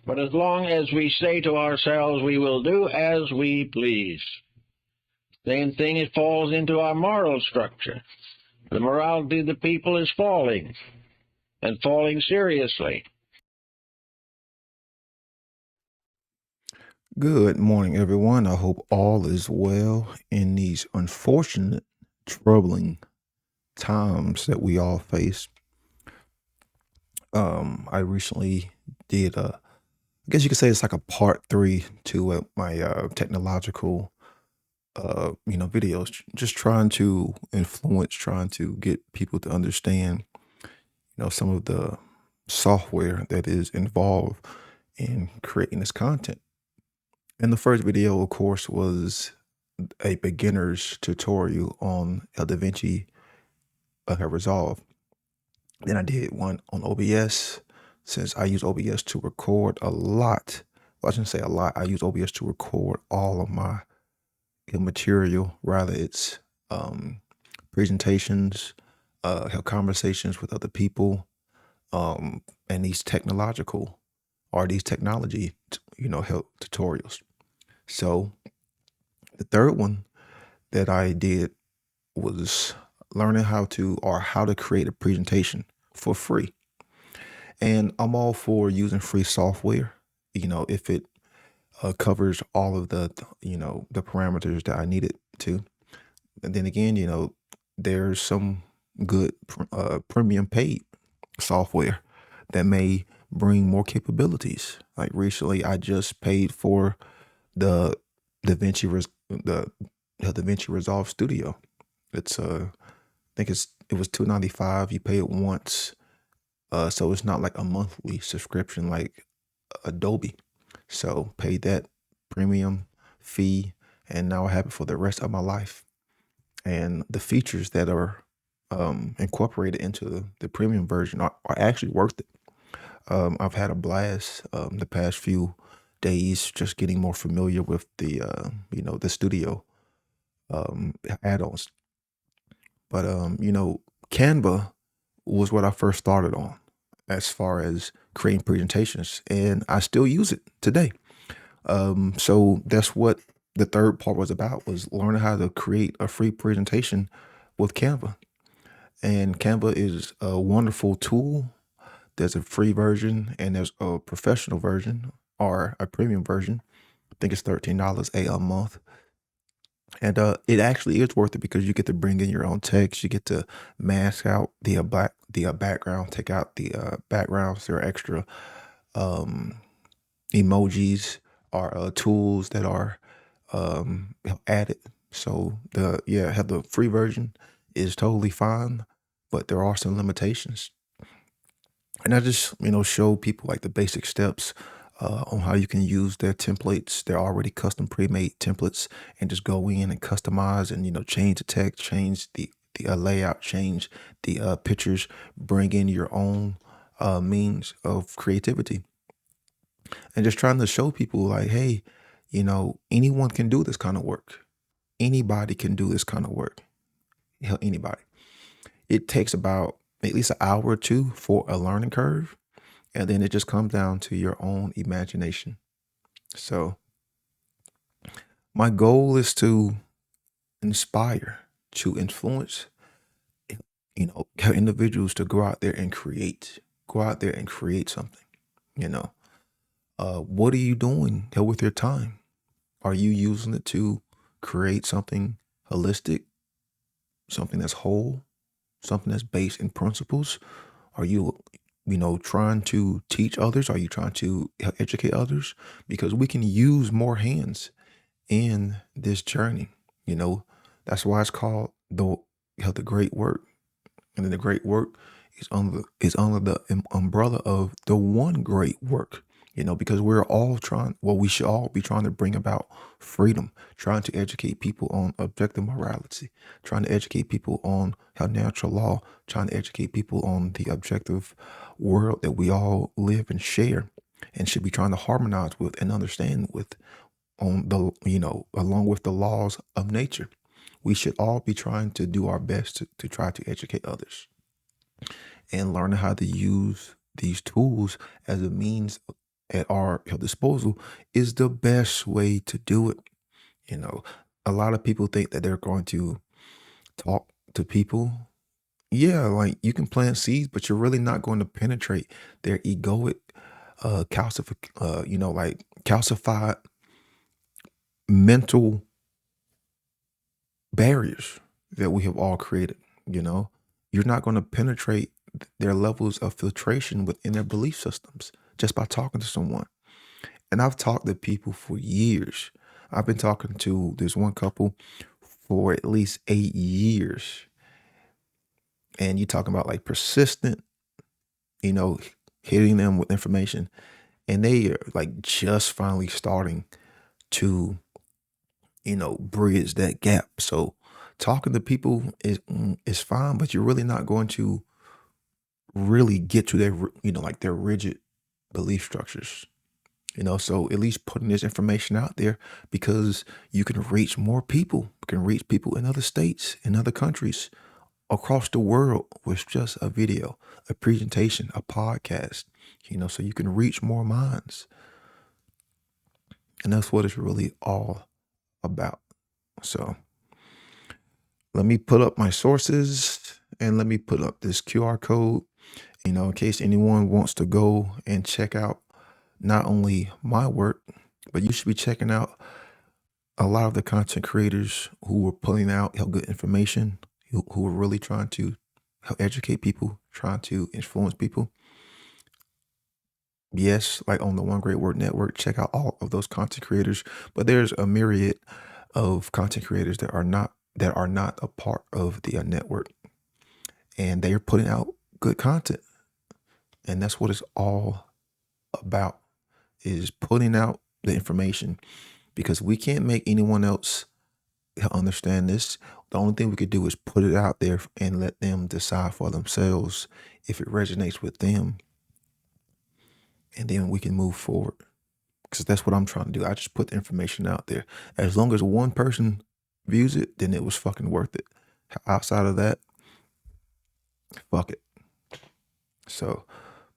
But as long as we say to ourselves we will do as we please, same thing, it falls into our moral structure. The morality of the people is falling, and falling seriously. Good morning, everyone. I hope all is well in these unfortunate, troubling times that we all face. I recently did I guess you could say it's like a part three to my technological, videos. Just trying to influence, trying to get people to understand, some of the software that is involved in creating this content. And the first video, of course, was a beginner's tutorial on how Davinci Resolve. Then I did one on OBS, since I use OBS to record a lot. Well, I shouldn't say a lot. I use OBS to record all of my material, rather it's presentations, have conversations with other people, and these technological or these technology, help tutorials. So the third one that I did was learning how to create a presentation for free. And I'm all for using free software, if it covers all of the parameters that I need it to. And then again, there's some good premium paid software that may bring more capabilities. Like recently, I just paid for the the DaVinci Resolve Studio. It's I think it was $295. You pay it once, so it's not like a monthly subscription like Adobe. So paid that premium fee, and now I have it for the rest of my life. And the features that are incorporated into the premium version are actually worth it. I've had a blast the past few days just getting more familiar with the studio add-ons. But Canva was what I first started on as far as creating presentations, and I still use it today. So that's what the third part was about, was learning how to create a free presentation with Canva. And Canva is a wonderful tool. There's a free version and there's a professional version or a premium version. I think it's $13 a month. And it actually is worth it because you get to bring in your own text. You get to mask out the background, take out the backgrounds. There are extra um, emojis or tools that are added. So have the free version is totally fine, but there are some limitations. And I just show people like the basic steps on how you can use their templates. They're already custom pre-made templates, and just go in and customize and change the text, change the layout, change the pictures, bring in your own means of creativity, and just trying to show people like, hey, anyone can do this kind of work. Anybody can do this kind of work. Hell, anybody. It takes about at least an hour or two for a learning curve, and then it just comes down to your own imagination. So my goal is to inspire, to influence, individuals to go out there and create something. You know, what are you doing with your time? Are you using it to create something holistic, something that's whole, something that's based in principles? Are you, trying to teach others? Are you trying to educate others? Because we can use more hands in this journey. That's why it's called the great work. And then the great work is under the umbrella of the one great work. Because we should all be trying to bring about freedom, trying to educate people on objective morality, trying to educate people on how natural law, trying to educate people on the objective world that we all live and share, and should be trying to harmonize with and understand with, along with the laws of nature. We should all be trying to do our best to try to educate others and learning how to use these tools as a means at our disposal is the best way to do it. A lot of people think that they're going to talk to people. Yeah, like you can plant seeds, but you're really not going to penetrate their egoic, like calcified mental barriers that we have all created. You know, you're not going to penetrate their levels of filtration within their belief systems just by talking to someone. And I've talked to people for years. I've been talking to this one couple for at least 8 years. And you talking about like persistent, you know, hitting them with information. And they are like just finally starting to, bridge that gap. So talking to people is fine, but you're really not going to really get to their, like their rigid belief structures. So at least putting this information out there because you can reach more people, you can reach people in other states, in other countries, across the world with just a video, a presentation, a podcast, so you can reach more minds. And that's what it's really all about. So let me put up my sources and let me put up this QR code, in case anyone wants to go and check out not only my work, but you should be checking out a lot of the content creators who are putting out good information, who are really trying to help educate people, trying to influence people. Yes, like on the One Great Word Network, check out all of those content creators. But there's a myriad of content creators that are not a part of the network, and they are putting out good content, and that's what it's all about, is putting out the information, because we can't make anyone else understand this. The only thing we could do is put it out there and let them decide for themselves if it resonates with them, and then we can move forward. Because that's what I'm trying to do. I just put the information out there. As long as one person views it, then it was fucking worth it. Outside of that, fuck it. So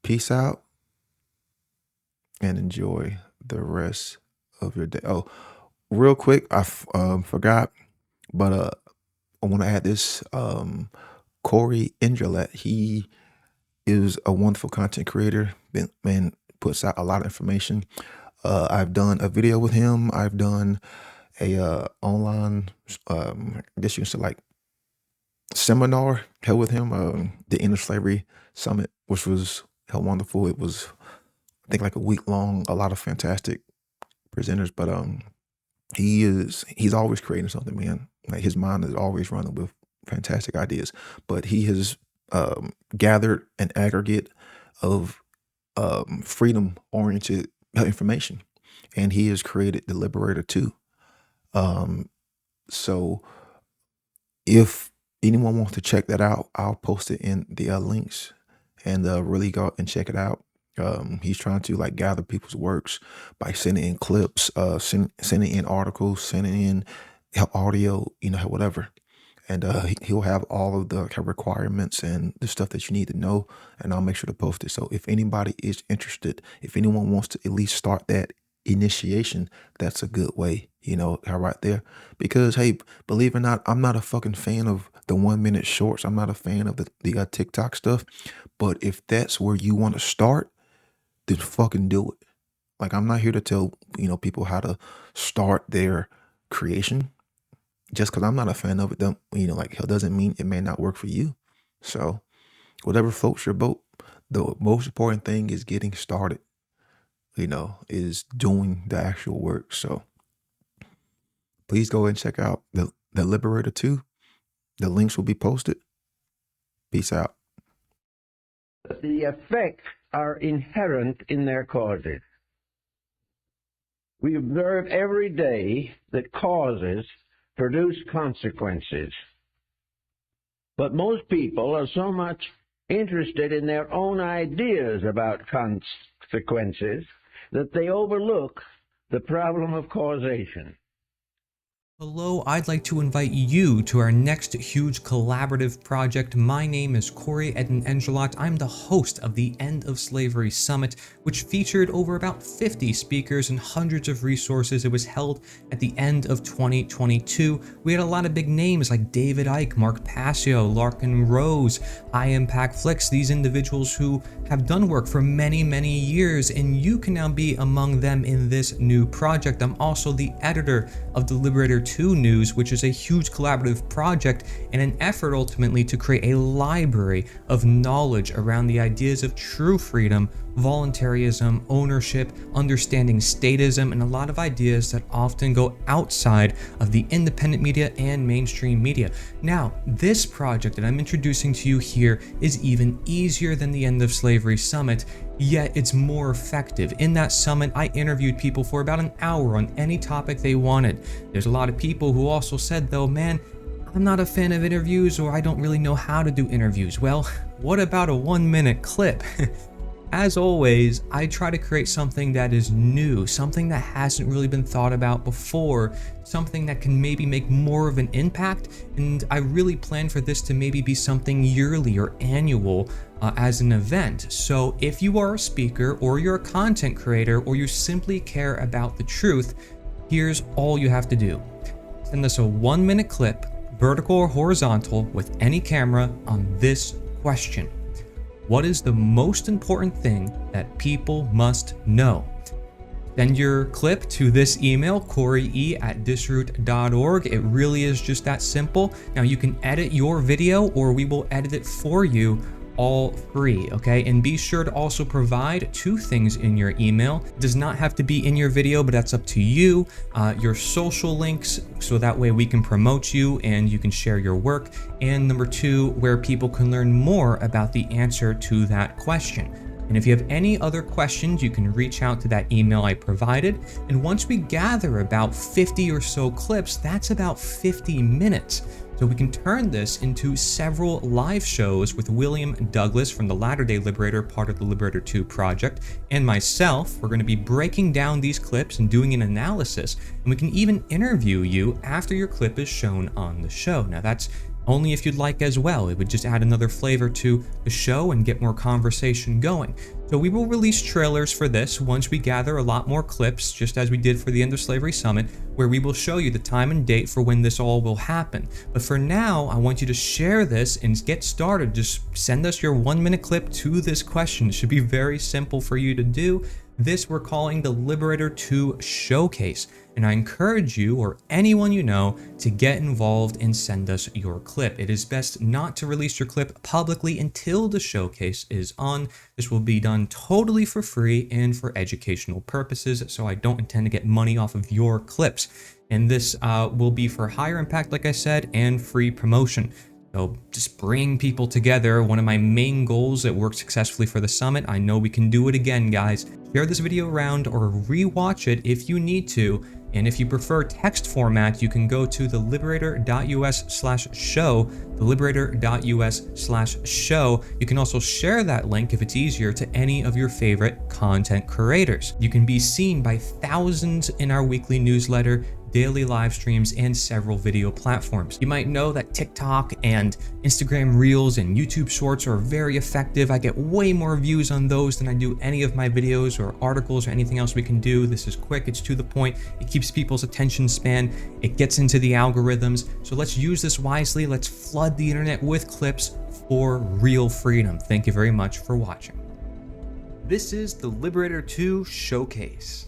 peace out and enjoy the rest of your day. Oh, real quick, I forgot, but I want to add this. Corey Ingelet, he is a wonderful content creator. Man puts out a lot of information. I've done a video with him. I've done a online, I guess you can say like seminar held with him, the End of Slavery Summit, which was held wonderful. It was, I think, like a week long, a lot of fantastic presenters, but he's always creating something, man. Like his mind is always running with fantastic ideas, but he has gathered an aggregate of freedom oriented information, and he has created the Liberator too. So if anyone wants to check that out, I'll post it in the links, and really go and check it out. He's trying to like gather people's works by sending in clips, sending in articles, sending in audio, whatever. And he'll have all of the requirements and the stuff that you need to know, and I'll make sure to post it. So if anybody is interested, if anyone wants to at least start that initiation, that's a good way, right there. Because hey, believe it or not, I'm not a fucking fan of the 1 minute shorts. I'm not a fan of the TikTok stuff. But if that's where you want to start, then fucking do it. Like, I'm not here to tell, people how to start their creation. Just because I'm not a fan of it, doesn't mean it may not work for you. So whatever floats your boat, the most important thing is getting started, is doing the actual work. So please go and check out the Liberator 2. The links will be posted. Peace out. The effects are inherent in their causes. We observe every day that causes produce consequences. But most people are so much interested in their own ideas about consequences that they overlook the problem of causation. Hello, I'd like to invite you to our next huge collaborative project. My name is Corey Eden-Engelot. I'm the host of the End of Slavery Summit, which featured over about 50 speakers and hundreds of resources. It was held at the end of 2022. We had a lot of big names like David Icke, Mark Passio, Larkin Rose, High Impact Flicks, these individuals who have done work for many, many years, and you can now be among them in this new project. I'm also the editor of the Liberator 2 News, which is a huge collaborative project in an effort ultimately to create a library of knowledge around the ideas of true freedom, voluntarism, ownership, understanding statism, and a lot of ideas that often go outside of the independent media and mainstream media. Now, this project that I'm introducing to you here is even easier than the End of Slavery Summit, yet it's more effective. In that summit, I interviewed people for about an hour on any topic they wanted. There's a lot of people who also said, though, man, I'm not a fan of interviews, or I don't really know how to do interviews. Well, what about a 1-minute clip? As always, I try to create something that is new, something that hasn't really been thought about before, something that can maybe make more of an impact, and I really plan for this to maybe be something yearly or annual as an event. So if you are a speaker, or you're a content creator, or you simply care about the truth, here's all you have to do. Send us a 1-minute clip, vertical or horizontal, with any camera on this question. What is the most important thing that people must know? Send your clip to this email, coreye@disroot.org. It really is just that simple. Now you can edit your video, or we will edit it for you, all free, okay? And be sure to also provide 2 things in your email. It does not have to be in your video, but that's up to you. Your social links, so that way we can promote you and you can share your work. And number 2, where people can learn more about the answer to that question. And if you have any other questions, you can reach out to that email I provided. And once we gather about 50 or so clips, that's about 50 minutes. So we can turn this into several live shows with William Douglas from the Latter-day Liberator, part of the Liberator 2 project, and myself. We're going to be breaking down these clips and doing an analysis, and we can even interview you after your clip is shown on the show. Now that's only if you'd like as well. It would just add another flavor to the show and get more conversation going. So we will release trailers for this once we gather a lot more clips, just as we did for the End of Slavery Summit, where we will show you the time and date for when this all will happen. But for now, I want you to share this and get started. Just send us your 1-minute clip to this question. It should be very simple for you to do. This we're calling the Liberator 2 Showcase, and I encourage you, or anyone you know, to get involved and send us your clip. It is best not to release your clip publicly until the showcase is on. This will be done totally for free and for educational purposes, so I don't intend to get money off of your clips. And this will be for higher impact, like I said, and free promotion. So just bring people together. One of my main goals that worked successfully for the summit. I know we can do it again, guys. Share this video around or rewatch it if you need to. And if you prefer text format, you can go to the liberator.us/show, the liberator.us/show. You can also share that link if it's easier to any of your favorite content creators. You can be seen by thousands in our weekly newsletter, daily live streams, and several video platforms. You might know that TikTok and Instagram Reels and YouTube Shorts are very effective. I get way more views on those than I do any of my videos or articles or anything else we can do. This is quick, it's to the point, it keeps people's attention span, it gets into the algorithms. So let's use this wisely. Let's flood the internet with clips for real freedom. Thank you very much for watching. This is the Liberator 2 Showcase.